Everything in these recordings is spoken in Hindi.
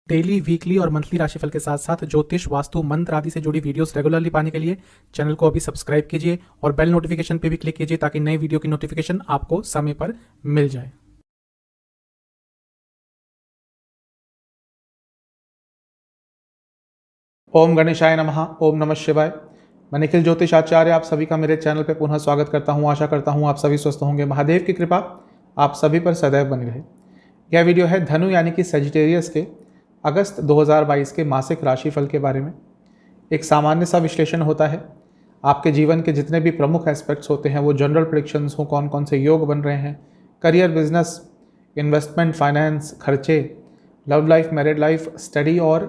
डेली, वीकली और मंथली राशिफल के साथ साथ ज्योतिष, वास्तु, मंत्र आदि से जुड़ी वीडियोस रेगुलरली पाने के लिए चैनल को अभी सब्सक्राइब कीजिए और बेल नोटिफिकेशन पे भी क्लिक कीजिए ताकि नई वीडियो की नोटिफिकेशन आपको समय पर मिल जाए। ओम गणेशाय नमः। ओम नमः शिवाय। मैं निखिल ज्योतिष आचार्य आप सभी का मेरे चैनल पर पुनः स्वागत करता हूं। आशा करता हूं आप सभी स्वस्थ होंगे। महादेव की कृपा आप सभी पर सदैव बनी रहे। यह वीडियो है धनु यानी कि सेजिटेरियस के अगस्त 2022 के मासिक राशिफल के बारे में। एक सामान्य सा विश्लेषण होता है। आपके जीवन के जितने भी प्रमुख एस्पेक्ट्स होते हैं वो जनरल प्रेडिक्शंस हो, कौन कौन से योग बन रहे हैं, करियर, बिजनेस, इन्वेस्टमेंट, फाइनेंस, खर्चे, love life, married life, study और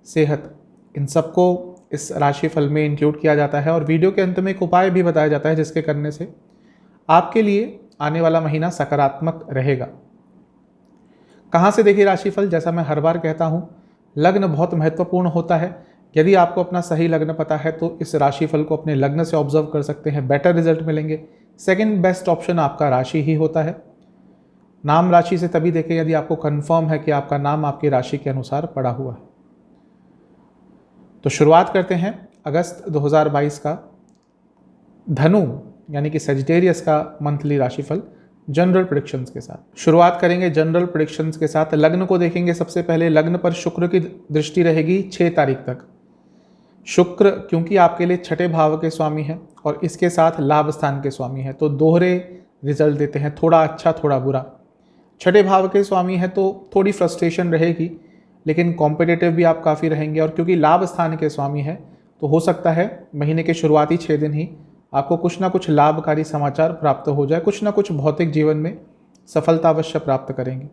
सेहत, इन सबको इस राशिफल में इंक्लूड किया जाता है। और वीडियो के अंत में एक उपाय भी बताया जाता है जिसके करने से आपके लिए आने वाला महीना सकारात्मक रहेगा। कहाँ से देखिए राशिफल? जैसा मैं हर बार कहता हूँ, लग्न बहुत महत्वपूर्ण होता है। यदि आपको अपना सही लग्न पता है तो इस राशिफल को अपने लग्न से ऑब्जर्व कर सकते हैं, बेटर रिजल्ट मिलेंगे। सेकंड बेस्ट ऑप्शन आपका राशि ही होता है। नाम राशि से तभी देखें यदि आपको कंफर्म है कि आपका नाम आपकी राशि के अनुसार पड़ा हुआ है। तो शुरुआत करते हैं अगस्त 2022 का धनु यानी कि सेजिटेरियस का मंथली राशिफल जनरल प्रेडिक्शंस के साथ। शुरुआत करेंगे जनरल प्रेडिक्शंस के साथ। लग्न को देखेंगे। सबसे पहले लग्न पर शुक्र की दृष्टि रहेगी 6 तारीख तक। शुक्र क्योंकि आपके लिए छठे भाव के स्वामी हैं और इसके साथ लाभ स्थान के स्वामी हैं, तो दोहरे रिजल्ट देते हैं, थोड़ा अच्छा थोड़ा बुरा। छठे भाव के स्वामी हैं तो थोड़ी फ्रस्ट्रेशन रहेगी, लेकिन कॉम्पिटिटिव भी आप काफ़ी रहेंगे। और क्योंकि लाभ स्थान के स्वामी है तो हो सकता है महीने के शुरुआती 6 दिन ही आपको कुछ ना कुछ लाभकारी समाचार प्राप्त हो जाए, कुछ ना कुछ भौतिक जीवन में सफलता अवश्य प्राप्त करेंगे।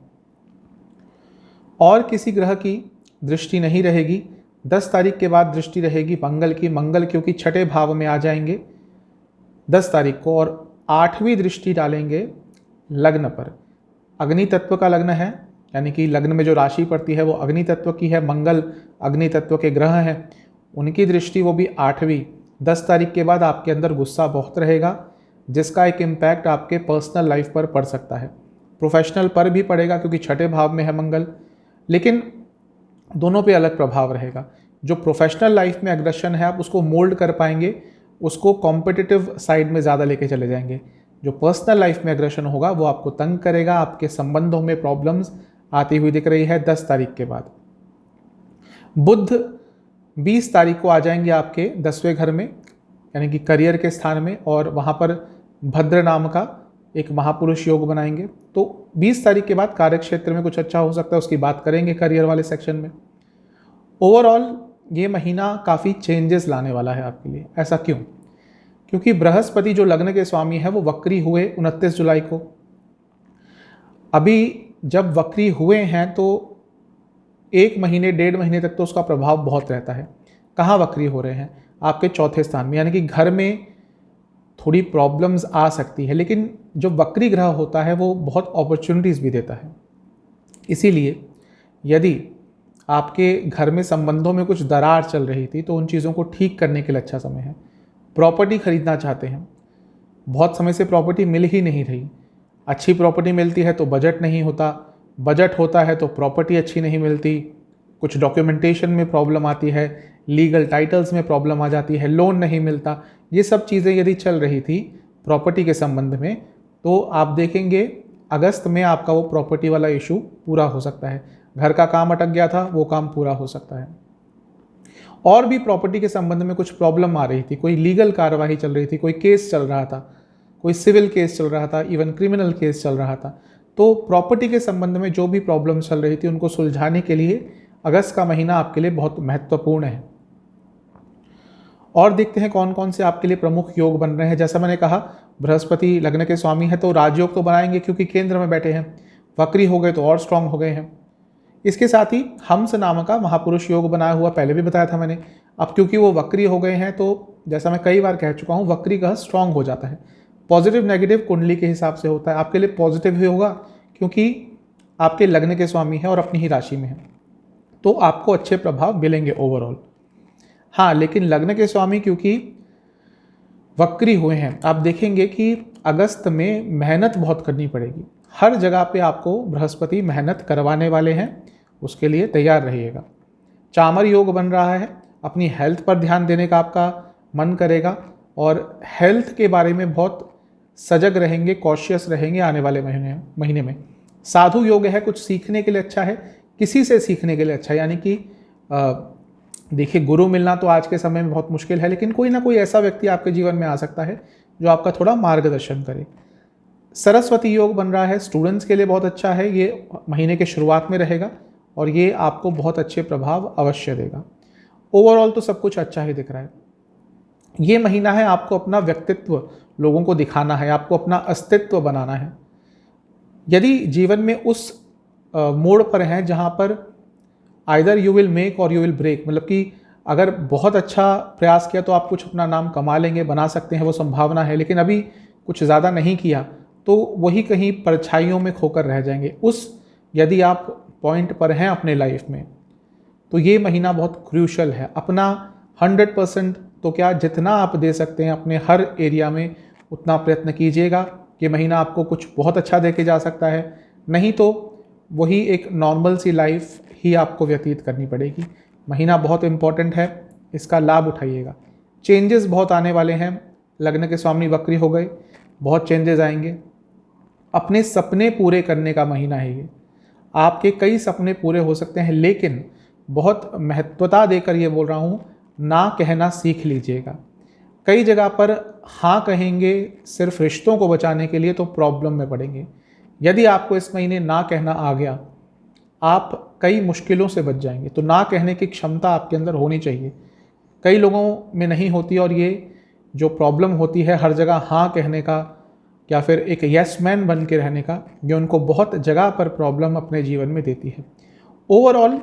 और किसी ग्रह की दृष्टि नहीं रहेगी। 10 तारीख के बाद दृष्टि रहेगी मंगल की। मंगल क्योंकि छठे भाव में आ जाएंगे 10 तारीख को और 8वीं दृष्टि डालेंगे लग्न पर। अग्नि तत्व का लग्न है, यानी कि लग्न में जो राशि पड़ती है वो अग्नि तत्व की है। मंगल अग्नि तत्व के ग्रह हैं, उनकी दृष्टि वो भी 8वीं। 10 तारीख के बाद आपके अंदर गुस्सा बहुत रहेगा, जिसका एक इम्पैक्ट आपके पर्सनल लाइफ पर पड़ सकता है। प्रोफेशनल पर भी पड़ेगा क्योंकि छठे भाव में है मंगल, लेकिन दोनों पे अलग प्रभाव रहेगा। जो प्रोफेशनल लाइफ में एग्रेशन है आप उसको मोल्ड कर पाएंगे, उसको कॉम्पिटिटिव साइड में ज़्यादा लेके चले जाएंगे। जो पर्सनल लाइफ में एग्रेशन होगा वो आपको तंग करेगा, आपके संबंधों में प्रॉब्लम्स आती हुई दिख रही है 10 तारीख के बाद। बुध 20 तारीख को आ जाएंगे आपके 10वें घर में, यानी कि करियर के स्थान में, और वहाँ पर भद्र नाम का एक महापुरुष योग बनाएंगे। तो 20 तारीख के बाद कार्य क्षेत्र में कुछ अच्छा हो सकता है, उसकी बात करेंगे करियर वाले सेक्शन में। ओवरऑल ये महीना काफ़ी चेंजेस लाने वाला है आपके लिए। ऐसा क्यों? क्योंकि बृहस्पति जो लग्न के स्वामी है वो वक्री हुए 29 जुलाई को। अभी जब वक्री हुए हैं तो 1 महीने 1.5 महीने तक तो उसका प्रभाव बहुत रहता है। कहाँ वक्री हो रहे हैं? आपके चौथे स्थान में, यानी कि घर में थोड़ी प्रॉब्लम्स आ सकती है। लेकिन जो वक्री ग्रह होता है वो बहुत अपॉर्चुनिटीज़ भी देता है। इसीलिए यदि आपके घर में संबंधों में कुछ दरार चल रही थी तो उन चीज़ों को ठीक करने के लिए अच्छा समय है। प्रॉपर्टी खरीदना चाहते हैं, बहुत समय से प्रॉपर्टी मिल ही नहीं रही। अच्छी प्रॉपर्टी मिलती है तो बजट नहीं होता, बजट होता है तो प्रॉपर्टी अच्छी नहीं मिलती, कुछ डॉक्यूमेंटेशन में प्रॉब्लम आती है, लीगल टाइटल्स में प्रॉब्लम आ जाती है, लोन नहीं मिलता। ये सब चीज़ें यदि चल रही थी प्रॉपर्टी के संबंध में तो आप देखेंगे अगस्त में आपका वो प्रॉपर्टी वाला इशू पूरा हो सकता है। घर का काम अटक गया था, वो काम पूरा हो सकता है। और भी प्रॉपर्टी के संबंध में कुछ प्रॉब्लम आ रही थी, कोई लीगल कार्यवाही चल रही थी, कोई केस चल रहा था, कोई सिविल केस चल रहा था, इवन क्रिमिनल केस चल रहा था। तो प्रॉपर्टी के संबंध में जो भी प्रॉब्लम चल रही थी उनको सुलझाने के लिए अगस्त का महीना आपके लिए बहुत महत्वपूर्ण है। और देखते हैं कौन कौन से आपके लिए प्रमुख योग बन रहे हैं। जैसा मैंने कहा, बृहस्पति लग्न के स्वामी है तो राजयोग तो बनाएंगे क्योंकि केंद्र में बैठे हैं। वक्री हो गए तो और स्ट्रांग हो गए हैं। इसके साथ ही हंस नाम का महापुरुष योग बनाया हुआ, पहले भी बताया था मैंने। अब क्योंकि वो वक्री हो गए हैं तो जैसा मैं कई बार कह चुका हूँ, वक्री ग्रह स्ट्रांग हो जाता है। पॉजिटिव नेगेटिव कुंडली के हिसाब से होता है। आपके लिए पॉजिटिव ही होगा क्योंकि आपके लग्न के स्वामी है और अपनी ही राशि में है, तो आपको अच्छे प्रभाव मिलेंगे ओवरऑल। हाँ, लेकिन लग्न के स्वामी क्योंकि वक्री हुए हैं, आप देखेंगे कि अगस्त में मेहनत बहुत करनी पड़ेगी। हर जगह पे आपको बृहस्पति मेहनत करवाने वाले हैं। उसके लिए तैयार रहिएगा। चामर योग बन रहा है, अपनी हेल्थ पर ध्यान देने का आपका मन करेगा और हेल्थ के बारे में बहुत सजग रहेंगे, कॉशियस रहेंगे आने वाले महीने में। साधु योग है, कुछ सीखने के लिए अच्छा है, किसी से सीखने के लिए अच्छा है, यानी कि देखिए गुरु मिलना तो आज के समय में बहुत मुश्किल है, लेकिन कोई ना कोई ऐसा व्यक्ति आपके जीवन में आ सकता है जो आपका थोड़ा मार्गदर्शन करे। सरस्वती योग बन रहा है, स्टूडेंट्स के लिए बहुत अच्छा है, ये महीने के शुरुआत में रहेगा और ये आपको बहुत अच्छे प्रभाव अवश्य देगा। ओवरऑल तो सब कुछ अच्छा ही दिख रहा है। ये महीना है आपको अपना व्यक्तित्व लोगों को दिखाना है, आपको अपना अस्तित्व बनाना है। यदि जीवन में उस मोड़ पर हैं जहाँ पर आइदर यू विल मेक और यू विल ब्रेक, मतलब कि अगर बहुत अच्छा प्रयास किया तो आप कुछ अपना नाम कमा लेंगे, बना सकते हैं, वो संभावना है, लेकिन अभी कुछ ज़्यादा नहीं किया तो वही कहीं परछाइयों में खोकर रह जाएंगे। यदि आप पॉइंट पर हैं अपने लाइफ में तो ये महीना बहुत क्रूशल है। अपना 100% तो क्या, जितना आप दे सकते हैं अपने हर एरिया में उतना प्रयत्न कीजिएगा। ये महीना आपको कुछ बहुत अच्छा दे के जा सकता है, नहीं तो वही एक नॉर्मल सी लाइफ ही आपको व्यतीत करनी पड़ेगी। महीना बहुत इम्पॉर्टेंट है, इसका लाभ उठाइएगा। चेंजेस बहुत आने वाले हैं, लग्न के स्वामी वक्री हो गए, बहुत चेंजेस आएंगे। अपने सपने पूरे करने का महीना है ये, आपके कई सपने पूरे हो सकते हैं, लेकिन बहुत महत्वता देकर ये बोल रहा हूँ, ना कहना सीख लीजिएगा। कई जगह पर हाँ कहेंगे सिर्फ रिश्तों को बचाने के लिए तो प्रॉब्लम में पड़ेंगे। यदि आपको इस महीने ना कहना आ गया, आप कई मुश्किलों से बच जाएंगे। तो ना कहने की क्षमता आपके अंदर होनी चाहिए, कई लोगों में नहीं होती, और ये जो प्रॉब्लम होती है हर जगह हाँ कहने का या फिर एक यस मैन बन के रहने का, ये उनको बहुत जगह पर प्रॉब्लम अपने जीवन में देती है। ओवरऑल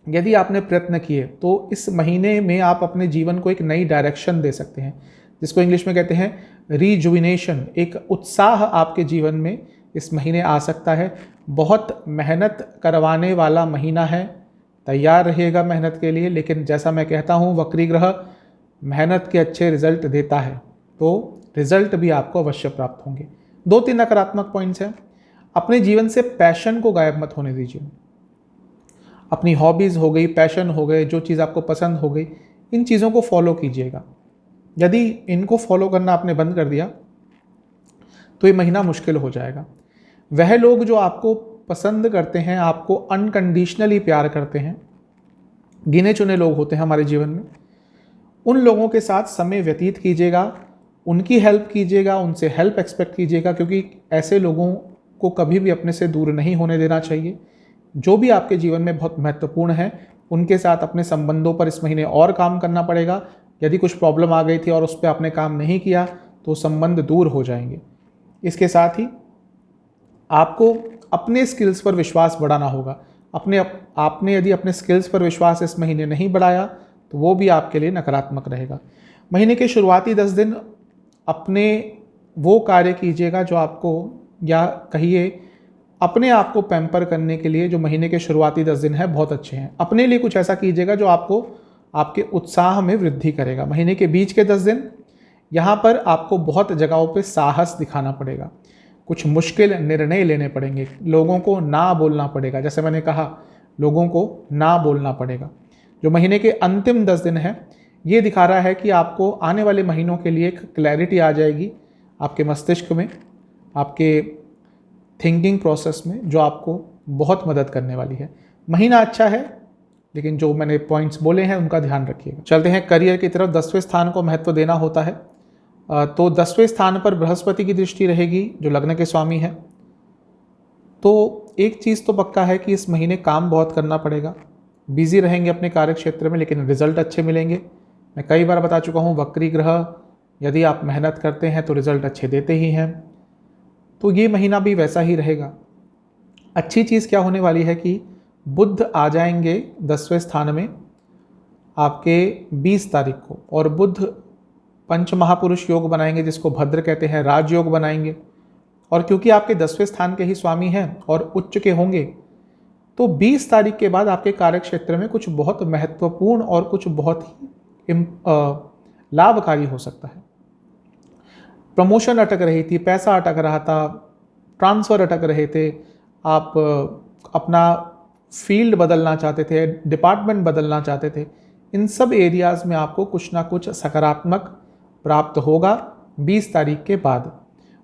यदि आपने प्रयत्न किए तो इस महीने में आप अपने जीवन को एक नई डायरेक्शन दे सकते हैं, जिसको इंग्लिश में कहते हैं रिजुविनेशन। एक उत्साह आपके जीवन में इस महीने आ सकता है। बहुत मेहनत करवाने वाला महीना है, तैयार रहिएगा मेहनत के लिए, लेकिन जैसा मैं कहता हूँ वक्री ग्रह मेहनत के अच्छे रिजल्ट देता है, तो रिजल्ट भी आपको अवश्य प्राप्त होंगे। 2-3 नकारात्मक पॉइंट्स हैं। अपने जीवन से पैशन को गायब मत होने दीजिए। अपनी हॉबीज़ हो गई, पैशन हो गए, जो चीज़ आपको पसंद हो गई, इन चीज़ों को फॉलो कीजिएगा। यदि इनको फॉलो करना आपने बंद कर दिया तो ये महीना मुश्किल हो जाएगा। वह लोग जो आपको पसंद करते हैं, आपको अनकंडीशनली प्यार करते हैं, गिने चुने लोग होते हैं हमारे जीवन में, उन लोगों के साथ समय व्यतीत कीजिएगा, उनकी हेल्प कीजिएगा, उनसे हेल्प एक्सपेक्ट कीजिएगा, क्योंकि ऐसे लोगों को कभी भी अपने से दूर नहीं होने देना चाहिए। जो भी आपके जीवन में बहुत महत्वपूर्ण है, उनके साथ अपने संबंधों पर इस महीने और काम करना पड़ेगा। यदि कुछ प्रॉब्लम आ गई थी और उस पर आपने काम नहीं किया तो संबंध दूर हो जाएंगे। इसके साथ ही आपको अपने स्किल्स पर विश्वास बढ़ाना होगा। आपने यदि अपने स्किल्स पर विश्वास इस महीने नहीं बढ़ाया तो वो भी आपके लिए नकारात्मक रहेगा। महीने के शुरुआती 10 दिन अपने वो कार्य कीजिएगा जो आपको, या कहिए अपने आप को पैम्पर करने के लिए, जो महीने के शुरुआती 10 दिन है बहुत अच्छे हैं। अपने लिए कुछ ऐसा कीजिएगा जो आपको आपके उत्साह में वृद्धि करेगा। महीने के बीच के 10 दिन यहाँ पर आपको बहुत जगहों पे साहस दिखाना पड़ेगा, कुछ मुश्किल निर्णय लेने पड़ेंगे, लोगों को ना बोलना पड़ेगा। जैसे मैंने कहा, लोगों को ना बोलना पड़ेगा। जो महीने के अंतिम 10 दिन है, ये दिखा रहा है कि आपको आने वाले महीनों के लिए एक क्लैरिटी आ जाएगी आपके मस्तिष्क में, आपके थिंकिंग प्रोसेस में, जो आपको बहुत मदद करने वाली है। महीना अच्छा है, लेकिन जो मैंने पॉइंट्स बोले हैं उनका ध्यान रखिएगा। चलते हैं करियर की तरफ। 10वें स्थान को महत्व देना होता है, तो 10वें स्थान पर बृहस्पति की दृष्टि रहेगी जो लग्न के स्वामी है। तो एक चीज़ तो पक्का है कि इस महीने काम बहुत करना पड़ेगा, बिजी रहेंगे अपने कार्य क्षेत्र में, लेकिन रिजल्ट अच्छे मिलेंगे। मैं कई बार बता चुका हूँ, वक्री ग्रह यदि आप मेहनत करते हैं तो रिजल्ट अच्छे देते ही हैं। तो ये महीना भी वैसा ही रहेगा। अच्छी चीज़ क्या होने वाली है कि बुध आ जाएंगे 10वें स्थान में आपके 20 तारीख को, और बुध पंच महापुरुष योग बनाएंगे, जिसको भद्र कहते हैं, राजयोग बनाएंगे। और क्योंकि आपके 10वें स्थान के ही स्वामी हैं और उच्च के होंगे, तो 20 तारीख के बाद आपके कार्य क्षेत्र में कुछ बहुत महत्वपूर्ण और कुछ बहुत ही लाभकारी हो सकता है। प्रमोशन अटक रही थी, पैसा अटक रहा था, ट्रांसफ़र अटक रहे थे, आप अपना फील्ड बदलना चाहते थे, डिपार्टमेंट बदलना चाहते थे, इन सब एरियाज़ में आपको कुछ ना कुछ सकारात्मक प्राप्त होगा 20 तारीख के बाद।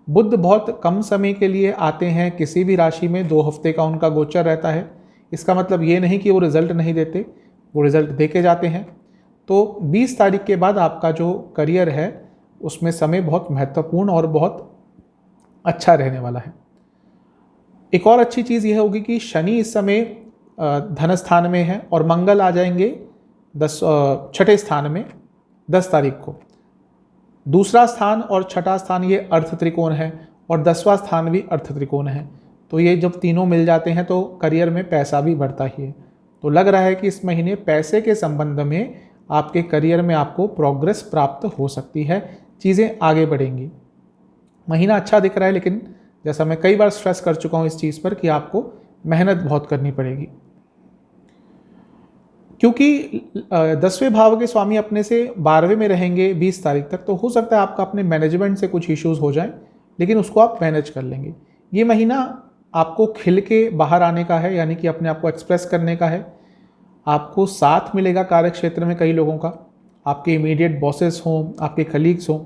बुध बहुत कम समय के लिए आते हैं किसी भी राशि में, 2 हफ्ते का उनका गोचर रहता है। इसका मतलब ये नहीं कि वो रिजल्ट नहीं देते, वो रिजल्ट दे के जाते हैं। तो 20 तारीख के बाद आपका जो करियर है उसमें समय बहुत महत्वपूर्ण और बहुत अच्छा रहने वाला है। एक और अच्छी चीज़ यह होगी कि शनि इस समय धन स्थान में है और मंगल आ जाएंगे 6ठे स्थान में 10 तारीख को। दूसरा स्थान और छठा स्थान ये अर्थ त्रिकोण है और 10वां स्थान भी अर्थ त्रिकोण है। तो ये जब तीनों मिल जाते हैं तो करियर में पैसा भी बढ़ता ही है। तो लग रहा है कि इस महीने पैसे के संबंध में आपके करियर में आपको प्रोग्रेस प्राप्त हो सकती है, चीज़ें आगे बढ़ेंगी। महीना अच्छा दिख रहा है, लेकिन जैसा मैं कई बार स्ट्रेस कर चुका हूँ इस चीज़ पर कि आपको मेहनत बहुत करनी पड़ेगी, क्योंकि 10वें भाव के स्वामी अपने से 12वें में रहेंगे 20 तारीख तक। तो हो सकता है आपका अपने मैनेजमेंट से कुछ इश्यूज हो जाएं, लेकिन उसको आप मैनेज कर लेंगे। ये महीना आपको खिल के बाहर आने का है, यानी कि अपने आप को एक्सप्रेस करने का है। आपको साथ मिलेगा कार्य क्षेत्र में कई लोगों का, आपके इमीडिएट बॉसेस हों, आपके कलीग्स हों।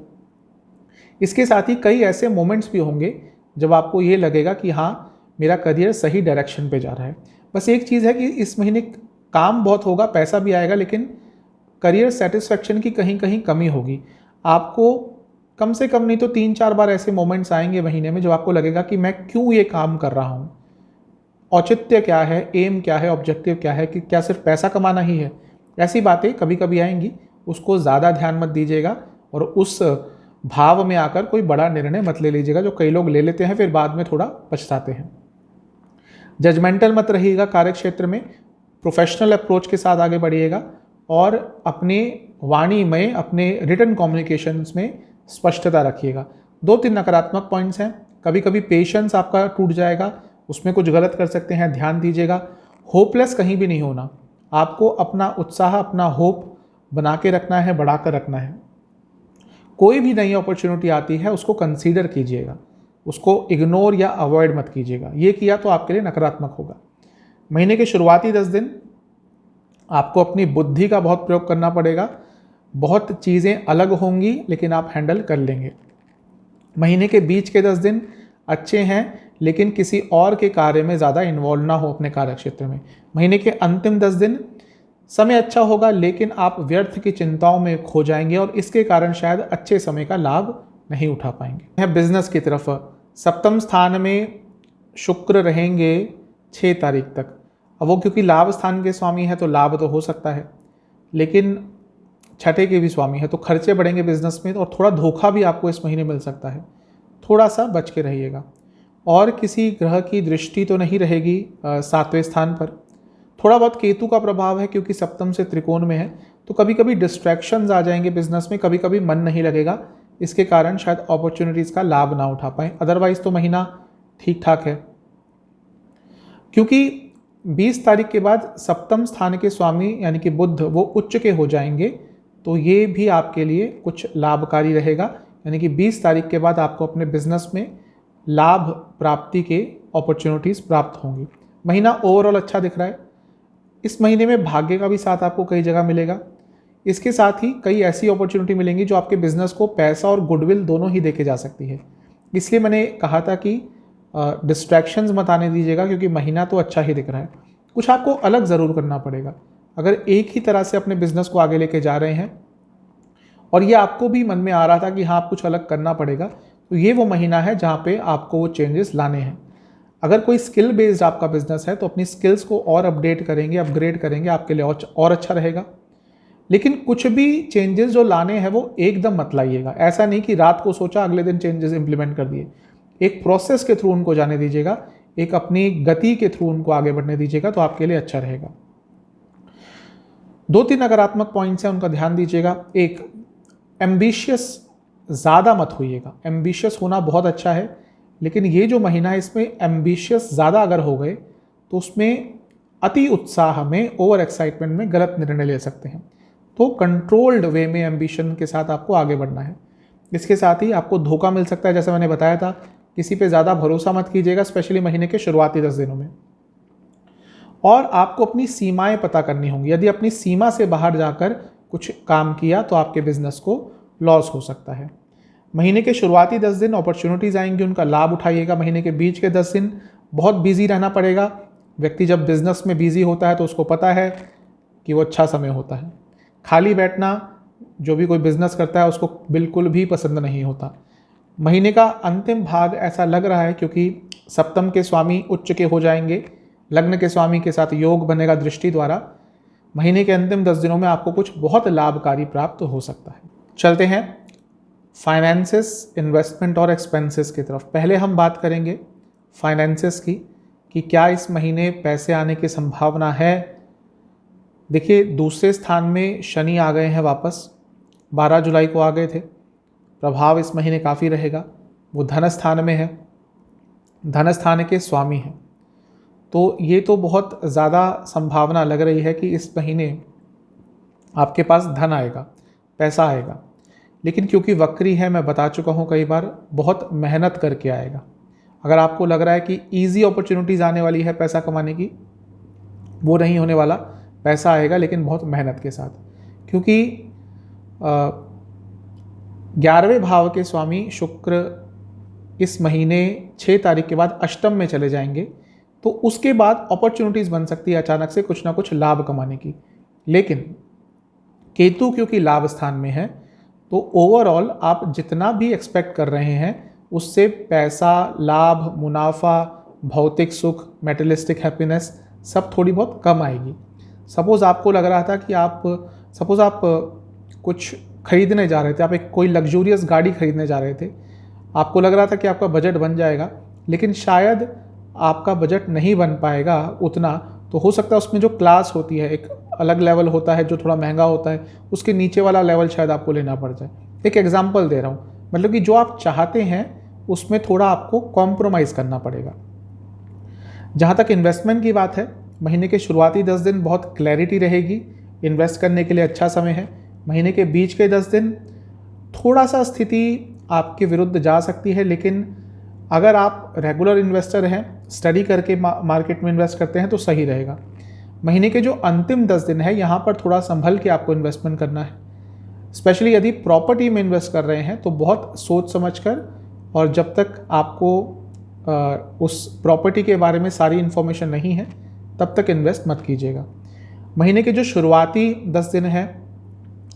इसके साथ ही कई ऐसे मोमेंट्स भी होंगे जब आपको ये लगेगा कि हाँ, मेरा करियर सही डायरेक्शन पे जा रहा है। बस एक चीज़ है कि इस महीने काम बहुत होगा, पैसा भी आएगा, लेकिन करियर सेटिस्फेक्शन की कहीं कहीं कमी होगी। आपको कम से कम नहीं तो 3-4 बार ऐसे मोमेंट्स आएंगे महीने में जब आपको लगेगा कि मैं क्यों ये काम कर रहा हूँ, औचित्य क्या है, एम क्या है, ऑब्जेक्टिव क्या है, कि क्या सिर्फ पैसा कमाना ही है। ऐसी बातें कभी कभी आएंगी, उसको ज़्यादा ध्यान मत दीजिएगा और उस भाव में आकर कोई बड़ा निर्णय मत ले लीजिएगा, जो कई लोग ले लेते हैं फिर बाद में थोड़ा पछताते हैं। जजमेंटल मत रहिएगा कार्य क्षेत्र में, प्रोफेशनल अप्रोच के साथ आगे बढ़िएगा और अपने वाणी में, अपने रिटन कम्युनिकेशंस में स्पष्टता रखिएगा। 2-3 नकारात्मक पॉइंट्स हैं। कभी कभी पेशेंस आपका टूट जाएगा, उसमें कुछ गलत कर सकते हैं, ध्यान दीजिएगा। होपलेस कहीं भी नहीं होना, आपको अपना उत्साह, अपना होप बना के रखना है, बढ़ा कर रखना है। कोई भी नई अपॉर्चुनिटी आती है उसको कंसीडर कीजिएगा, उसको इग्नोर या अवॉइड मत कीजिएगा। ये किया तो आपके लिए नकारात्मक होगा। महीने के शुरुआती 10 दिन आपको अपनी बुद्धि का बहुत प्रयोग करना पड़ेगा। बहुत चीज़ें अलग होंगी, लेकिन आप हैंडल कर लेंगे। महीने के बीच के 10 दिन अच्छे हैं, लेकिन किसी और के कार्य में ज़्यादा इन्वॉल्व ना हो अपने कार्य क्षेत्र में। महीने के अंतिम 10 दिन समय अच्छा होगा, लेकिन आप व्यर्थ की चिंताओं में खो जाएंगे और इसके कारण शायद अच्छे समय का लाभ नहीं उठा पाएंगे। बिजनेस की तरफ 7वें स्थान में शुक्र रहेंगे 6 तारीख तक। अब वो क्योंकि लाभ स्थान के स्वामी है तो लाभ तो हो सकता है, लेकिन 6ठे के भी स्वामी है तो खर्चे बढ़ेंगे बिजनेस में, और थोड़ा धोखा भी आपको इस महीने मिल सकता है। थोड़ा सा बच के रहिएगा। और किसी ग्रह की दृष्टि तो नहीं रहेगी 7वें स्थान पर। थोड़ा बहुत केतु का प्रभाव है, क्योंकि सप्तम से त्रिकोण में है, तो कभी कभी डिस्ट्रैक्शंस आ जाएंगे बिजनेस में, कभी कभी मन नहीं लगेगा। इसके कारण शायद अपॉर्चुनिटीज़ का लाभ ना उठा पाएँ। अदरवाइज तो महीना ठीक ठाक है, क्योंकि 20 तारीख के बाद 7वें स्थान के स्वामी यानी कि बुध वो उच्च के हो जाएंगे, तो ये भी आपके लिए कुछ लाभकारी रहेगा। यानी कि 20 तारीख के बाद आपको अपने बिजनेस में लाभ प्राप्ति के अपॉर्चुनिटीज़ प्राप्त होंगी। महीना ओवरऑल अच्छा दिख रहा है। इस महीने में भाग्य का भी साथ आपको कई जगह मिलेगा। इसके साथ ही कई ऐसी अपॉर्चुनिटी मिलेंगी जो आपके बिजनेस को पैसा और गुडविल दोनों ही देके जा सकती है। इसलिए मैंने कहा था कि डिस्ट्रैक्शंस मत आने दीजिएगा, क्योंकि महीना तो अच्छा ही दिख रहा है। कुछ आपको अलग ज़रूर करना पड़ेगा। अगर एक ही तरह से अपने बिजनेस को आगे लेके जा रहे हैं और ये आपको भी मन में आ रहा था कि हाँ, कुछ अलग करना पड़ेगा, तो ये वो महीना है जहाँ पे आपको वो चेंजेस लाने हैं। अगर कोई स्किल बेस्ड आपका बिजनेस है तो अपनी स्किल्स को और अपडेट करेंगे, अपग्रेड करेंगे, आपके लिए और अच्छा रहेगा। लेकिन कुछ भी चेंजेस जो लाने हैं वो एकदम मत लाइएगा। ऐसा नहीं कि रात को सोचा अगले दिन चेंजेस इंप्लीमेंट कर दिए। एक प्रोसेस के थ्रू उनको जाने दीजिएगा, एक अपनी गति के थ्रू उनको आगे बढ़ने दीजिएगा, तो आपके लिए अच्छा रहेगा। 2-3 नकारात्मक पॉइंट्स हैं, उनका ध्यान दीजिएगा। एक, एम्बिशियस ज़्यादा मत होइएगा। एम्बिशियस होना बहुत अच्छा है, लेकिन ये जो महीना है इसमें एम्बिशियस ज़्यादा अगर हो गए तो उसमें अति उत्साह में, ओवर एक्साइटमेंट में गलत निर्णय ले सकते हैं। तो कंट्रोल्ड वे में एम्बिशन के साथ आपको आगे बढ़ना है। इसके साथ ही आपको धोखा मिल सकता है, जैसे मैंने बताया था। किसी पे ज़्यादा भरोसा मत कीजिएगा, स्पेशली महीने के शुरुआती 10 दिनों में। और आपको अपनी सीमाएं पता करनी होंगी। यदि अपनी सीमा से बाहर जाकर कुछ काम किया तो आपके बिजनेस को लॉस हो सकता है। महीने के शुरुआती 10 दिन अपॉर्चुनिटीज़ आएंगी, उनका लाभ उठाइएगा। महीने के बीच के 10 दिन बहुत बिजी रहना पड़ेगा। व्यक्ति जब बिजनेस में बिजी होता है तो उसको पता है कि वो अच्छा समय होता है। खाली बैठना जो भी कोई बिजनेस करता है उसको बिल्कुल भी पसंद नहीं होता। महीने का अंतिम भाग ऐसा लग रहा है क्योंकि सप्तम के स्वामी उच्च के हो जाएंगे, लग्न के स्वामी के साथ योग बनेगा दृष्टि द्वारा। महीने के अंतिम 10 दिनों में आपको कुछ बहुत लाभकारी प्राप्त हो सकता है। चलते हैं फाइनेंसेस, इन्वेस्टमेंट और एक्सपेंसेस की तरफ। पहले हम बात करेंगे फाइनेंसेस की कि क्या इस महीने पैसे आने की संभावना है। देखिए, दूसरे स्थान में शनि आ गए हैं वापस, 12 जुलाई को आ गए थे। प्रभाव इस महीने काफ़ी रहेगा। वो धन स्थान में है, धन स्थान के स्वामी हैं, तो ये तो बहुत ज़्यादा संभावना लग रही है कि इस महीने आपके पास धन आएगा, पैसा आएगा। लेकिन क्योंकि वक्री है, मैं बता चुका हूँ कई बार, बहुत मेहनत करके आएगा। अगर आपको लग रहा है कि ईजी अपॉर्चुनिटीज़ आने वाली है पैसा कमाने की, वो नहीं होने वाला। पैसा आएगा लेकिन बहुत मेहनत के साथ, क्योंकि 11वें भाव के स्वामी शुक्र इस महीने 6 तारीख के बाद अष्टम में चले जाएंगे, तो उसके बाद अपॉर्चुनिटीज़ बन सकती है अचानक से कुछ ना कुछ लाभ कमाने की। लेकिन केतु क्योंकि लाभ स्थान में है, तो ओवरऑल आप जितना भी एक्सपेक्ट कर रहे हैं उससे पैसा, लाभ, मुनाफा, भौतिक सुख, मेटेरियलिस्टिक हैप्पीनेस सब थोड़ी बहुत कम आएगी। सपोज़ आपको लग रहा था कि आप कुछ खरीदने जा रहे थे, आप एक कोई लग्जूरियस गाड़ी खरीदने जा रहे थे, आपको लग रहा था कि आपका बजट बन जाएगा, लेकिन शायद आपका बजट नहीं बन पाएगा उतना। तो हो सकता है उसमें जो क्लास होती है, एक अलग लेवल होता है जो थोड़ा महंगा होता है, उसके नीचे वाला लेवल शायद आपको लेना पड़ जाए। एक एग्जांपल दे रहा हूँ, मतलब कि जो आप चाहते हैं उसमें थोड़ा आपको कॉम्प्रोमाइज़ करना पड़ेगा। जहाँ तक इन्वेस्टमेंट की बात है, महीने के शुरुआती 10 दिन बहुत क्लैरिटी रहेगी, इन्वेस्ट करने के लिए अच्छा समय है। महीने के बीच के 10 दिन थोड़ा सा स्थिति आपके विरुद्ध जा सकती है, लेकिन अगर आप रेगुलर इन्वेस्टर हैं, स्टडी करके मार्केट में इन्वेस्ट करते हैं तो सही रहेगा। महीने के जो अंतिम 10 दिन है, यहाँ पर थोड़ा संभल के आपको इन्वेस्टमेंट करना है। स्पेशली यदि प्रॉपर्टी में इन्वेस्ट कर रहे हैं तो बहुत सोच समझ कर, और जब तक आपको उस प्रॉपर्टी के बारे में सारी इन्फॉर्मेशन नहीं है तब तक इन्वेस्ट मत कीजिएगा। महीने के जो शुरुआती 10 दिन है,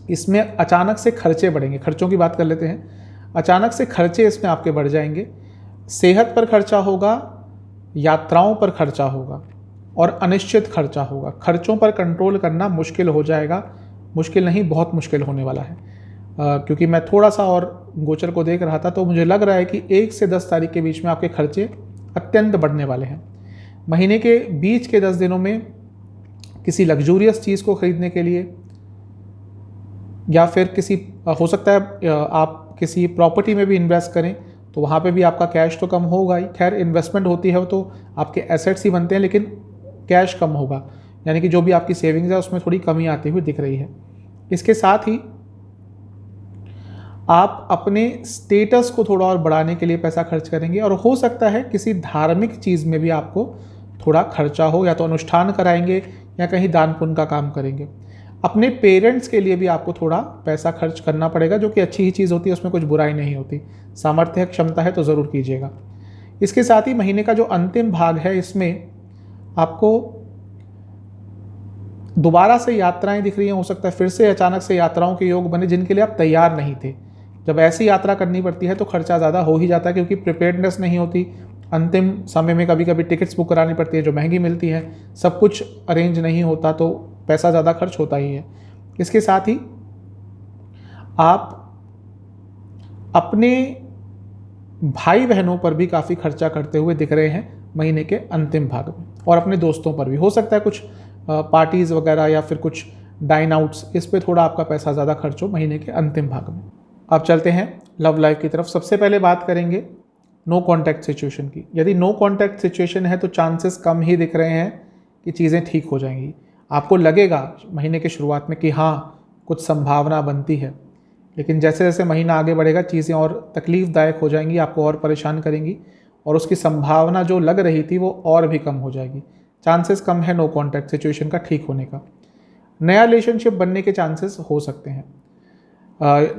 इसमें अचानक से खर्चे बढ़ेंगे। खर्चों की बात कर लेते हैं। अचानक से खर्चे इसमें आपके बढ़ जाएंगे। सेहत पर खर्चा होगा, यात्राओं पर खर्चा होगा और अनिश्चित खर्चा होगा। खर्चों पर कंट्रोल करना मुश्किल हो जाएगा, मुश्किल नहीं बहुत मुश्किल होने वाला है। क्योंकि मैं थोड़ा सा और गोचर को देख रहा था तो मुझे लग रहा है कि 1 से 10 तारीख के बीच में आपके खर्चे अत्यंत बढ़ने वाले हैं। महीने के बीच के 10 दिनों में किसी लग्जूरियस चीज़ को खरीदने के लिए, या फिर हो सकता है आप किसी प्रॉपर्टी में भी इन्वेस्ट करें तो वहाँ पे भी आपका कैश तो कम होगा ही। खैर, इन्वेस्टमेंट होती है तो आपके एसेट्स ही बनते हैं, लेकिन कैश कम होगा, यानी कि जो भी आपकी सेविंग्स है उसमें थोड़ी कमी आती हुई दिख रही है। इसके साथ ही आप अपने स्टेटस को थोड़ा और बढ़ाने के लिए पैसा खर्च करेंगे, और हो सकता है किसी धार्मिक चीज़ में भी आपको थोड़ा खर्चा हो, या तो अनुष्ठान कराएंगे या कहीं दान पुण्य का काम करेंगे। अपने पेरेंट्स के लिए भी आपको थोड़ा पैसा खर्च करना पड़ेगा, जो कि अच्छी ही चीज़ होती है, उसमें कुछ बुराई नहीं होती। सामर्थ्य क्षमता है तो ज़रूर कीजिएगा। इसके साथ ही महीने का जो अंतिम भाग है, इसमें आपको दोबारा से यात्राएं दिख रही हैं। हो सकता है फिर से अचानक से यात्राओं के योग बने जिनके लिए आप तैयार नहीं थे। जब ऐसी यात्रा करनी पड़ती है तो खर्चा ज़्यादा हो ही जाता है, क्योंकि प्रिपेयर्डनेस नहीं होती। अंतिम समय में कभी कभी टिकट्स बुक करानी पड़ती है जो महंगी मिलती है, सब कुछ अरेंज नहीं होता तो पैसा ज़्यादा खर्च होता ही है। इसके साथ ही आप अपने भाई बहनों पर भी काफ़ी खर्चा करते हुए दिख रहे हैं महीने के अंतिम भाग में, और अपने दोस्तों पर भी। हो सकता है कुछ पार्टीज़ वगैरह या फिर कुछ डाइन आउट्स, इस पे थोड़ा आपका पैसा ज़्यादा खर्च हो महीने के अंतिम भाग में। अब चलते हैं लव लाइफ की तरफ। सबसे पहले बात करेंगे नो कॉन्टैक्ट सिचुएशन की। यदि नो कॉन्टैक्ट सिचुएशन है तो चांसेस कम ही दिख रहे हैं कि चीज़ें ठीक हो जाएंगी। आपको लगेगा महीने के शुरुआत में कि हाँ, कुछ संभावना बनती है, लेकिन जैसे जैसे महीना आगे बढ़ेगा चीज़ें और तकलीफ़दायक हो जाएंगी, आपको और परेशान करेंगी, और उसकी संभावना जो लग रही थी वो और भी कम हो जाएगी। चांसेस कम है नो कॉन्टैक्ट सिचुएशन का ठीक होने का। नया रिलेशनशिप बनने के चांसेस हो सकते हैं।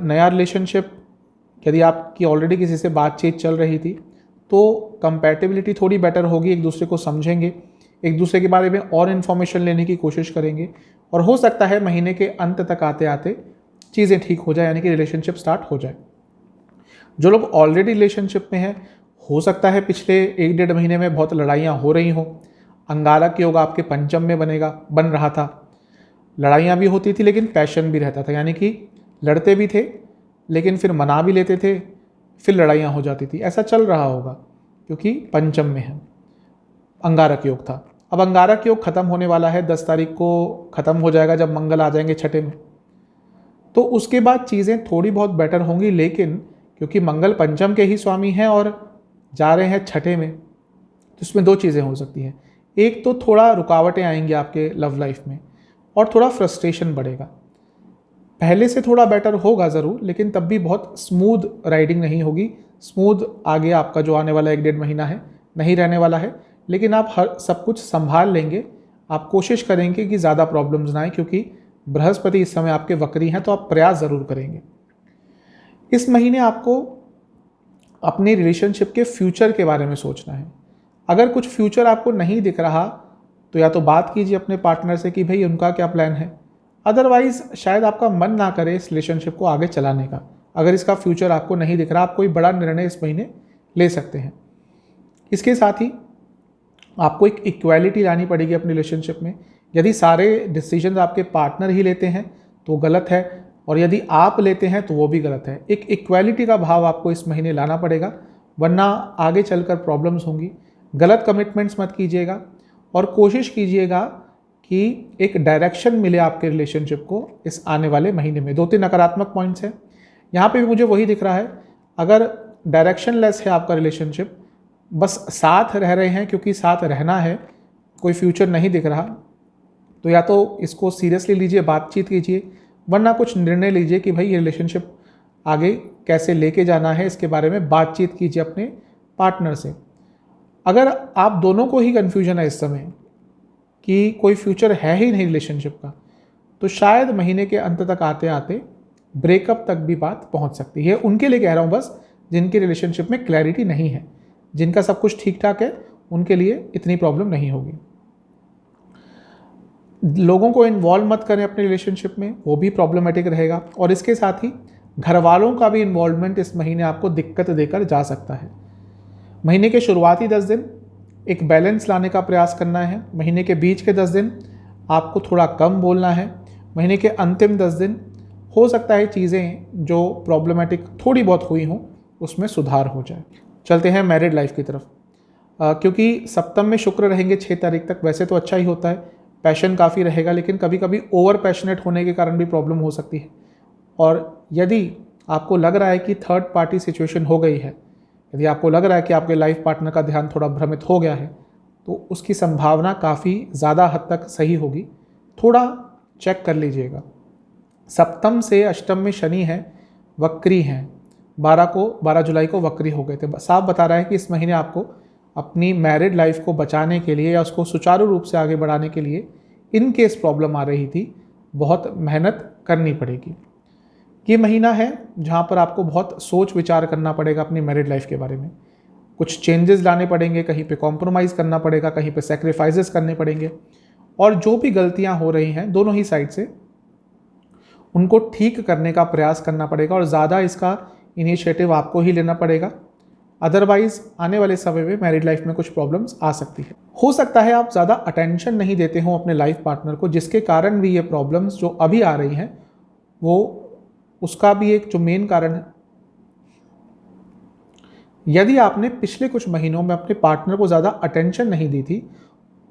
नया रिलेशनशिप यदि आपकी ऑलरेडी किसी से बातचीत चल रही थी तो कंपैटिबिलिटी थोड़ी बेटर होगी, एक दूसरे को समझेंगे, एक दूसरे के बारे में और इन्फॉर्मेशन लेने की कोशिश करेंगे और हो सकता है महीने के अंत तक आते आते चीज़ें ठीक हो जाए, यानी कि रिलेशनशिप स्टार्ट हो जाए। जो लोग ऑलरेडी रिलेशनशिप में हैं, हो सकता है पिछले 1-1.5 महीने में बहुत लड़ाइयाँ हो रही हों। अंगारक योग आपके पंचम में बन रहा था। लड़ाइयाँ भी होती थी लेकिन पैशन भी रहता था, यानी कि लड़ते भी थे लेकिन फिर मना भी लेते थे, फिर लड़ाइयाँ हो जाती थी। ऐसा चल रहा होगा क्योंकि पंचम में है, अंगारक योग था। अब अंगारक योग खत्म होने वाला है, 10 तारीख को खत्म हो जाएगा जब मंगल आ जाएंगे छठे में। तो उसके बाद चीज़ें थोड़ी बहुत बेटर होंगी, लेकिन क्योंकि मंगल पंचम के ही स्वामी हैं और जा रहे हैं छठे में, तो इसमें 2 चीज़ें हो सकती हैं। एक तो थोड़ा रुकावटें आएंगी आपके लव लाइफ में और थोड़ा फ्रस्ट्रेशन बढ़ेगा। पहले से थोड़ा बेटर होगा ज़रूर, लेकिन तब भी बहुत स्मूथ राइडिंग नहीं होगी। स्मूथ आगे आपका जो आने वाला 1-1.5 महीना है नहीं रहने वाला है, लेकिन आप हर सब कुछ संभाल लेंगे। आप कोशिश करेंगे कि ज़्यादा प्रॉब्लम्स ना आए, क्योंकि बृहस्पति इस समय आपके वक्री हैं, तो आप प्रयास ज़रूर करेंगे। इस महीने आपको अपनी रिलेशनशिप के फ्यूचर के बारे में सोचना है। अगर कुछ फ्यूचर आपको नहीं दिख रहा तो या तो बात कीजिए अपने पार्टनर से कि भाई उनका क्या प्लान है। अदरवाइज शायद आपका मन ना करे इस रिलेशनशिप को आगे चलाने का। अगर इसका फ्यूचर आपको नहीं दिख रहा, आप कोई बड़ा निर्णय इस महीने ले सकते हैं। इसके साथ ही आपको एक इक्वालिटी लानी पड़ेगी अपनी रिलेशनशिप में। यदि सारे डिसीजन आपके पार्टनर ही लेते हैं तो गलत है, और यदि आप लेते हैं तो वो भी गलत है। एक इक्वालिटी का भाव आपको इस महीने लाना पड़ेगा, वरना आगे चलकर प्रॉब्लम्स होंगी। गलत कमिटमेंट्स मत कीजिएगा और कोशिश कीजिएगा कि एक डायरेक्शन मिले आपके रिलेशनशिप को इस आने वाले महीने में। 2-3 नकारात्मक पॉइंट्स हैं यहाँ पे भी मुझे वही दिख रहा है। अगर डायरेक्शन लेस है आपका रिलेशनशिप, बस साथ रह रहे हैं क्योंकि साथ रहना है, कोई फ्यूचर नहीं दिख रहा, तो या तो इसको सीरियसली लीजिए, बातचीत कीजिए, वरना कुछ निर्णय लीजिए कि भाई ये रिलेशनशिप आगे कैसे लेके जाना है, इसके बारे में बातचीत कीजिए अपने पार्टनर से। अगर आप दोनों को ही कन्फ्यूजन है इस समय कि कोई फ्यूचर है ही नहीं रिलेशनशिप का, तो शायद महीने के अंत तक आते आते ब्रेकअप तक भी बात पहुंच सकती है। उनके लिए कह रहा हूं बस, जिनकी रिलेशनशिप में क्लैरिटी नहीं है, जिनका सब कुछ ठीक ठाक है, उनके लिए इतनी प्रॉब्लम नहीं होगी। लोगों को इन्वॉल्व मत करें अपने रिलेशनशिप में, वो भी प्रॉब्लमेटिक रहेगा। और इसके साथ ही घर वालों का भी इन्वॉल्वमेंट इस महीने आपको दिक्कत देकर जा सकता है। महीने के शुरुआती 10 दिन एक बैलेंस लाने का प्रयास करना है। महीने के बीच के 10 दिन आपको थोड़ा कम बोलना है। महीने के अंतिम 10 दिन हो सकता है चीज़ें जो प्रॉब्लमेटिक थोड़ी बहुत हुई हों उसमें सुधार हो जाए। चलते हैं मैरिड लाइफ की तरफ। क्योंकि सप्तम में शुक्र रहेंगे 6 तारीख तक, वैसे तो अच्छा ही होता है, पैशन काफ़ी रहेगा, लेकिन कभी कभी ओवर पैशनेट होने के कारण भी प्रॉब्लम हो सकती है। और यदि आपको लग रहा है कि थर्ड पार्टी सिचुएशन हो गई है, यदि आपको लग रहा है कि आपके लाइफ पार्टनर का ध्यान थोड़ा भ्रमित हो गया है, तो उसकी संभावना काफ़ी ज़्यादा हद तक सही होगी। थोड़ा चेक कर लीजिएगा। सप्तम से अष्टम में शनि है, वक्री हैं। 12 जुलाई को वक्री हो गए थे। साफ बता रहा है कि इस महीने आपको अपनी मैरिड लाइफ को बचाने के लिए या उसको सुचारू रूप से आगे बढ़ाने के लिए, इन केस प्रॉब्लम आ रही थी, बहुत मेहनत करनी पड़ेगी। ये महीना है जहाँ पर आपको बहुत सोच विचार करना पड़ेगा अपनी मैरिड लाइफ के बारे में। कुछ चेंजेस लाने पड़ेंगे, कहीं पे कॉम्प्रोमाइज़ करना पड़ेगा, कहीं पे सेक्रीफाइसेस करने पड़ेंगे। और जो भी गलतियाँ हो रही हैं दोनों ही साइड से, उनको ठीक करने का प्रयास करना पड़ेगा और ज़्यादा इसका इनिशिएटिव आपको ही लेना पड़ेगा। अदरवाइज आने वाले समय में मैरिड लाइफ में कुछ प्रॉब्लम्स आ सकती है। हो सकता है आप ज़्यादा अटेंशन नहीं देते हो अपने लाइफ पार्टनर को, जिसके कारण भी ये प्रॉब्लम्स जो अभी आ रही हैं, वो उसका भी एक जो मेन कारण है। यदि आपने पिछले कुछ महीनों में अपने पार्टनर को ज़्यादा अटेंशन नहीं दी थी,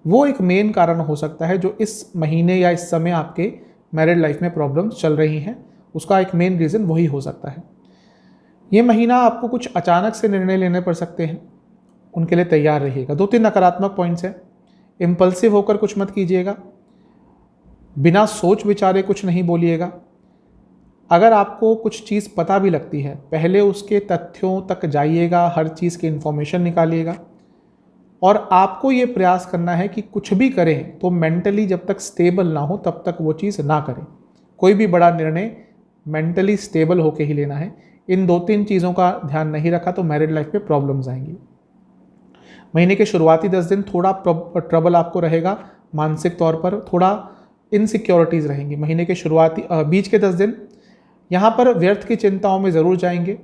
वो एक मेन कारण हो सकता है जो इस महीने या इस समय आपके मैरिड लाइफ में प्रॉब्लम्स चल रही हैं। उसका एक मेन रीज़न वही हो सकता है। ये महीना आपको कुछ अचानक से निर्णय लेने पड़ सकते हैं, उनके लिए तैयार रहिएगा। 2-3 नकारात्मक पॉइंट्स हैं। इम्पल्सिव होकर कुछ मत कीजिएगा, बिना सोच विचारे कुछ नहीं बोलिएगा। अगर आपको कुछ चीज़ पता भी लगती है, पहले उसके तथ्यों तक जाइएगा, हर चीज़ की इन्फॉर्मेशन निकालिएगा। और आपको ये प्रयास करना है कि कुछ भी करें तो मेंटली जब तक स्टेबल ना हो तब तक वो चीज़ ना करें। कोई भी बड़ा निर्णय मेंटली स्टेबल होकर ही लेना है। इन 2-3 चीज़ों का ध्यान नहीं रखा तो मैरिड लाइफ में प्रॉब्लम्स आएंगी। महीने के शुरुआती 10 दिन थोड़ा ट्रबल आपको रहेगा, मानसिक तौर पर थोड़ा इनसिक्योरिटीज़ रहेंगी। महीने के शुरुआती बीच के 10 दिन यहाँ पर व्यर्थ की चिंताओं में ज़रूर जाएंगे।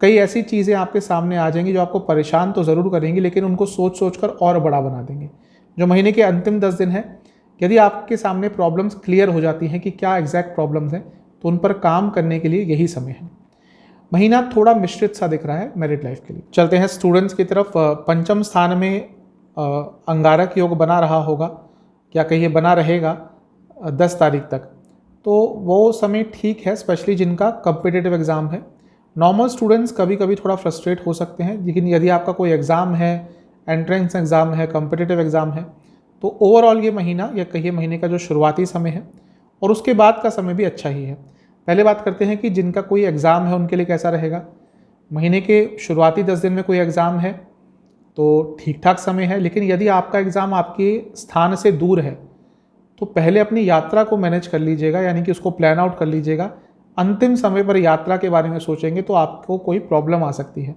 कई ऐसी चीज़ें आपके सामने आ जाएंगी जो आपको परेशान तो ज़रूर करेंगी, लेकिन उनको सोच सोच कर और बड़ा बना देंगे। जो महीने के अंतिम 10 दिन है, यदि आपके सामने प्रॉब्लम्स क्लियर हो जाती हैं कि क्या एग्जैक्ट प्रॉब्लम्स हैं, तो उन पर काम करने के लिए यही समय है। महीना थोड़ा मिश्रित सा दिख रहा है मैरिड लाइफ के लिए। चलते हैं स्टूडेंट्स की तरफ। पंचम स्थान में अंगारक योग बना रहा होगा, क्या कहिए बना रहेगा 10 तारीख तक, तो वो समय ठीक है, स्पेशली जिनका कॉम्पिटिटिव एग्ज़ाम है। नॉर्मल स्टूडेंट्स कभी कभी थोड़ा फ्रस्ट्रेट हो सकते हैं, लेकिन यदि आपका कोई एग्ज़ाम है, एंट्रेंस एग्ज़ाम है, कॉम्पिटिटिव एग्ज़ाम है, तो ओवरऑल ये महीना या कहिए महीने का जो शुरुआती समय है और उसके बाद का समय भी अच्छा ही है। पहले बात करते हैं कि जिनका कोई एग्ज़ाम है उनके लिए कैसा रहेगा। महीने के शुरुआती 10 दिन में कोई एग्ज़ाम है तो ठीक ठाक समय है, लेकिन यदि आपका एग्ज़ाम आपके स्थान से दूर है तो पहले अपनी यात्रा को मैनेज कर लीजिएगा, यानी कि उसको प्लान आउट कर लीजिएगा। अंतिम समय पर यात्रा के बारे में सोचेंगे तो आपको कोई प्रॉब्लम आ सकती है,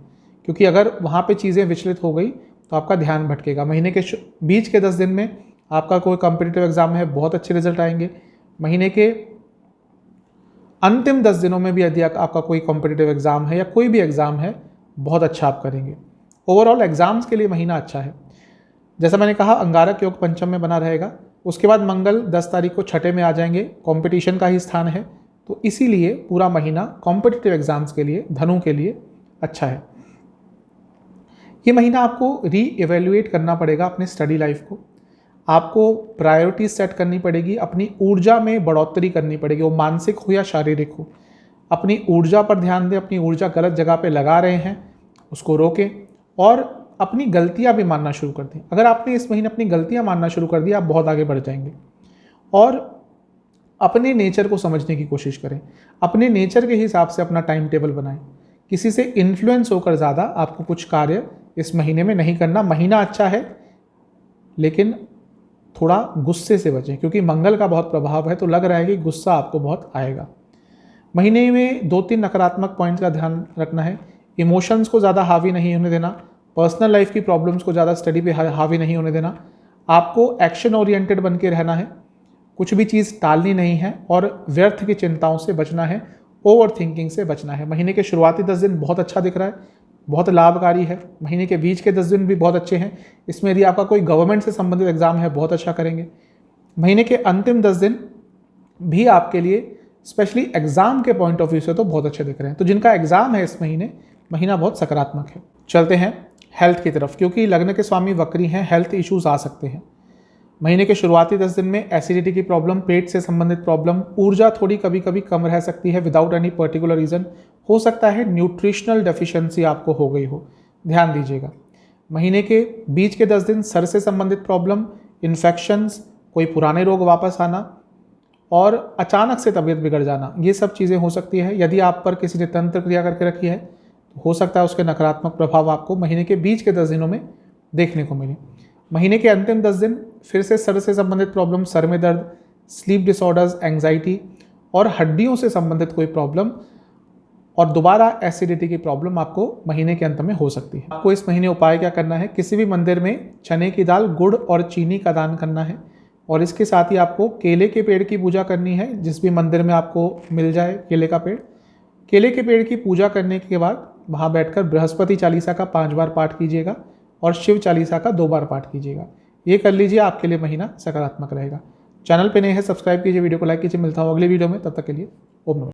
क्योंकि अगर वहाँ पे चीज़ें विचलित हो गई तो आपका ध्यान भटकेगा। महीने के बीच के 10 दिन में आपका कोई कॉम्पिटिटिव एग्ज़ाम है, बहुत अच्छे रिजल्ट आएंगे। महीने के अंतिम 10 दिनों में भी यदि आपका कोई कॉम्पिटिटिव एग्ज़ाम है या कोई भी एग्ज़ाम है, बहुत अच्छा आप करेंगे। ओवरऑल एग्ज़ाम्स के लिए महीना अच्छा है। जैसा मैंने कहा, अंगारक योग पंचम में बना रहेगा। उसके बाद मंगल 10 तारीख को छठे में आ जाएंगे, कंपटीशन का ही स्थान है, तो इसीलिए पूरा महीना कॉम्पिटिटिव एग्ज़ाम्स के लिए, धनु के लिए अच्छा है। ये महीना आपको री-इवैल्यूएट करना पड़ेगा अपने स्टडी लाइफ को। आपको प्रायोरिटीज सेट करनी पड़ेगी, अपनी ऊर्जा में बढ़ोतरी करनी पड़ेगी, वो मानसिक हो या शारीरिक हो। अपनी ऊर्जा पर ध्यान दें। अपनी ऊर्जा गलत जगह पे लगा रहे हैं उसको रोकें और अपनी गलतियां भी मानना शुरू कर दें। अगर आपने इस महीने अपनी गलतियां मानना शुरू कर दी, आप बहुत आगे बढ़ जाएंगे। और अपने नेचर को समझने की कोशिश करें। अपने नेचर के हिसाब से अपना टाइम टेबल बनाएं। किसी से इन्फ्लुएंस होकर ज़्यादा आपको कुछ कार्य इस महीने में नहीं करना। महीना अच्छा है, लेकिन थोड़ा गुस्से से बचें, क्योंकि मंगल का बहुत प्रभाव है, तो लग रहा है कि गुस्सा आपको बहुत आएगा। महीने में 2-3 नकारात्मक पॉइंट्स का ध्यान रखना है। इमोशंस को ज़्यादा हावी नहीं होने देना। पर्सनल लाइफ की प्रॉब्लम्स को ज़्यादा स्टडी पे हावी नहीं होने देना। आपको एक्शन ओरिएंटेड बन के रहना है, कुछ भी चीज़ टालनी नहीं है और व्यर्थ की चिंताओं से बचना है, ओवर थिंकिंग से बचना है। महीने के शुरुआती 10 दिन बहुत अच्छा दिख रहा है, बहुत लाभकारी है। महीने के बीच के 10 दिन भी बहुत अच्छे हैं। इसमें यदि आपका कोई गवर्नमेंट से संबंधित एग्जाम है, बहुत अच्छा करेंगे। महीने के अंतिम 10 दिन भी आपके लिए स्पेशली एग्जाम के पॉइंट ऑफ व्यू से तो बहुत अच्छे दिख रहे हैं। तो जिनका एग्जाम है इस महीने, महीना बहुत सकारात्मक है। चलते हैं हेल्थ की तरफ, क्योंकि लग्न के स्वामी वक्री हैं, हेल्थ इश्यूज आ सकते हैं। महीने के शुरुआती 10 दिन में एसिडिटी की प्रॉब्लम, पेट से संबंधित प्रॉब्लम, ऊर्जा थोड़ी कभी कभी कम रह सकती है विदाउट एनी पर्टिकुलर रीजन। हो सकता है न्यूट्रिशनल डेफिशिएंसी आपको हो गई हो, ध्यान दीजिएगा। महीने के बीच के 10 दिन सर से संबंधित प्रॉब्लम, इन्फेक्शंस, कोई पुराने रोग वापस आना और अचानक से तबीयत बिगड़ जाना, ये सब चीज़ें हो सकती है। यदि आप पर किसी ने तंत्र क्रिया करके रखी है तो हो सकता है उसके नकारात्मक प्रभाव आपको महीने के बीच के 10 दिनों में देखने को मिले। महीने के अंतिम 10 दिन फिर से सर से संबंधित प्रॉब्लम, सर में दर्द, स्लीप डिसऑर्डर्स, एंग्जाइटी और हड्डियों से संबंधित कोई प्रॉब्लम और दोबारा एसिडिटी की प्रॉब्लम आपको महीने के अंत में हो सकती है। आपको इस महीने उपाय क्या करना है, किसी भी मंदिर में चने की दाल, गुड़ और चीनी का दान करना है और इसके साथ ही आपको केले के पेड़ की पूजा करनी है। जिस भी मंदिर में आपको मिल जाए केले का पेड़, केले के पेड़ की पूजा करने के बाद वहाँ बैठकर बृहस्पति चालीसा का 5 बार पाठ कीजिएगा और शिव चालीसा का 2 बार पाठ कीजिएगा। ये कर लीजिए, आपके लिए महीना सकारात्मक रहेगा। चैनल पे नए हैं, सब्सक्राइब कीजिए, वीडियो को लाइक कीजिए। मिलता हूँ अगली वीडियो में, तब तक के लिए ओम नमः।